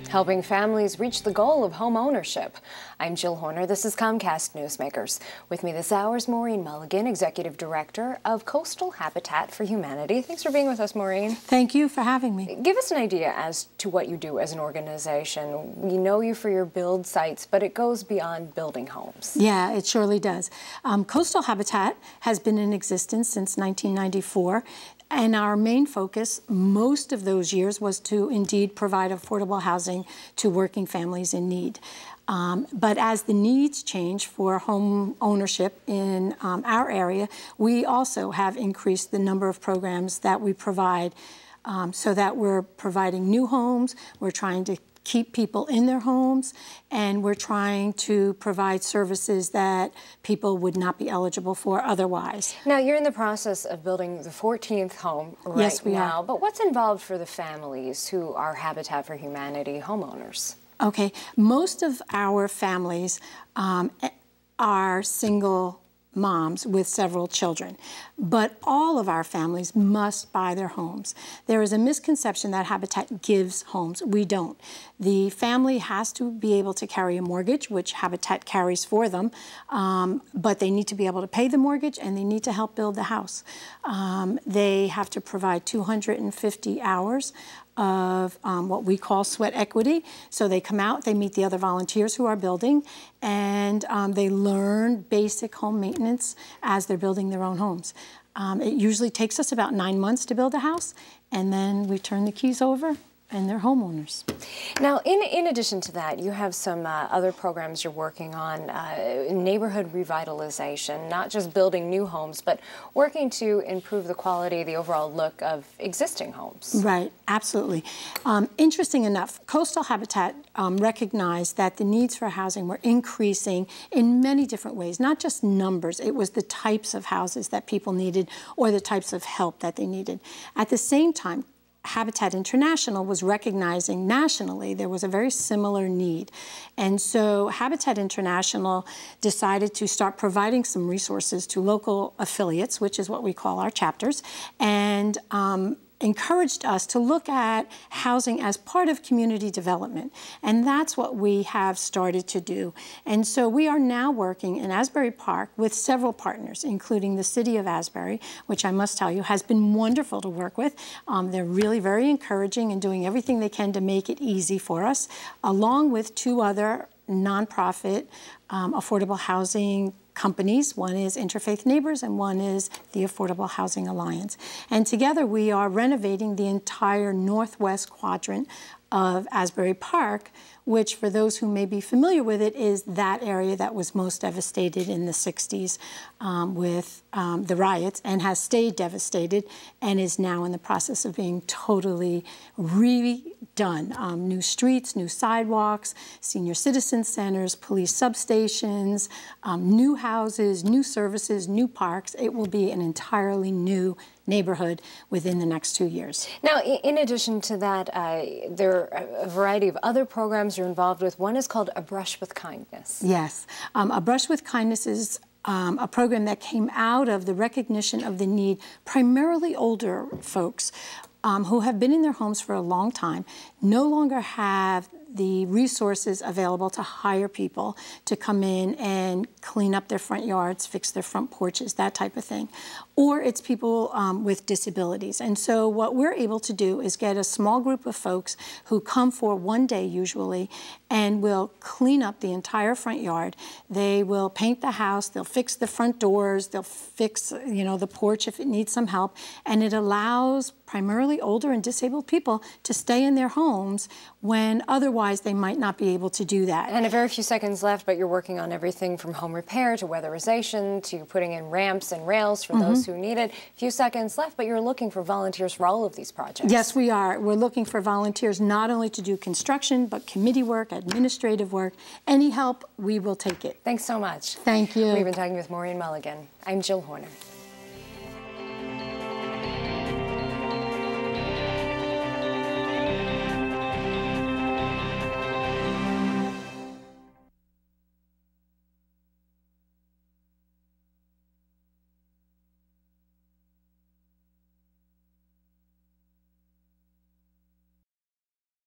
helping families reach the goal of home ownership. I'm Jill Horner. This is Comcast Newsmakers. With me this hour is Maureen Mulligan, Executive Director of Coastal Habitat for Humanity. Thanks for being with us, Maureen. Thank you for having me. Give us an idea as to what you do as an organization. We know you for your build sites, but it goes beyond building homes. Yeah, it surely does. Coastal Habitat has been in existence since 1994. And our main focus, most of those years, was to indeed provide affordable housing to working families in need. But as the needs change for home ownership in our area, we also have increased the number of programs that we provide so that we're providing new homes, we're trying to keep people in their homes, and we're trying to provide services that people would not be eligible for otherwise. Now, you're in the process of building the 14th home right Yes, we now, are. but what's involved for the families who are Habitat for Humanity homeowners? Okay, most of our families are single moms with several children, but all of our families must buy their homes. There is a misconception that Habitat gives homes. We don't. The family has to be able to carry a mortgage, which Habitat carries for them, but they need to be able to pay the mortgage and they need to help build the house. They have to provide 250 hours of what we call sweat equity. So they come out, they meet the other volunteers who are building, and they learn basic home maintenance as they're building their own homes. It usually takes us about 9 months to build a house, and then we turn the keys over and they're homeowners. Now, in addition to that, you have some other programs you're working on, neighborhood revitalization, not just building new homes, but working to improve the quality, the overall look of existing homes. Right, absolutely. Interesting enough, Coastal Habitat recognized that the needs for housing were increasing in many different ways, not just numbers. It was the types of houses that people needed or the types of help that they needed. At the same time, Habitat International was recognizing nationally there was a very similar need. And so Habitat International decided to start providing some resources to local affiliates, which is what we call our chapters, and encouraged us to look at housing as part of community development. And that's what we have started to do. And so we are now working in Asbury Park with several partners, including the City of Asbury, which I must tell you has been wonderful to work with. They're really very encouraging and doing everything they can to make it easy for us, along with two other nonprofit affordable housing companies. One is Interfaith Neighbors and one is the Affordable Housing Alliance. And together we are renovating the entire northwest quadrant of Asbury Park, which for those who may be familiar with it is that area that was most devastated in the 60s with the riots and has stayed devastated and is now in the process of being totally redone. New streets, new sidewalks, senior citizen centers, police substations, new houses, new services, new parks. It will be an entirely new neighborhood within the next 2 years. Now, in addition to that, there are a variety of other programs you're involved with. One is called A Brush with Kindness. Yes. A Brush with Kindness is a program that came out of the recognition of the need, primarily older folks who have been in their homes for a long time, no longer have the resources available to hire people to come in and clean up their front yards, fix their front porches, that type of thing. Or it's people with disabilities. And so what we're able to do is get a small group of folks who come for one day usually and will clean up the entire front yard. They will paint the house, they'll fix the front doors, they'll fix, you know, the porch if it needs some help, and it allows primarily older and disabled people to stay in their homes when otherwise they might not be able to do that. And a very few seconds left, but you're working on everything from home repair to weatherization to putting in ramps and rails for those who need it. A few seconds left, but you're looking for volunteers for all of these projects. Yes, we are. We're looking for volunteers not only to do construction, but committee work, administrative work. Any help, we will take it. Thanks so much. Thank you. We've been talking with Maureen Mulligan. I'm Jill Horner.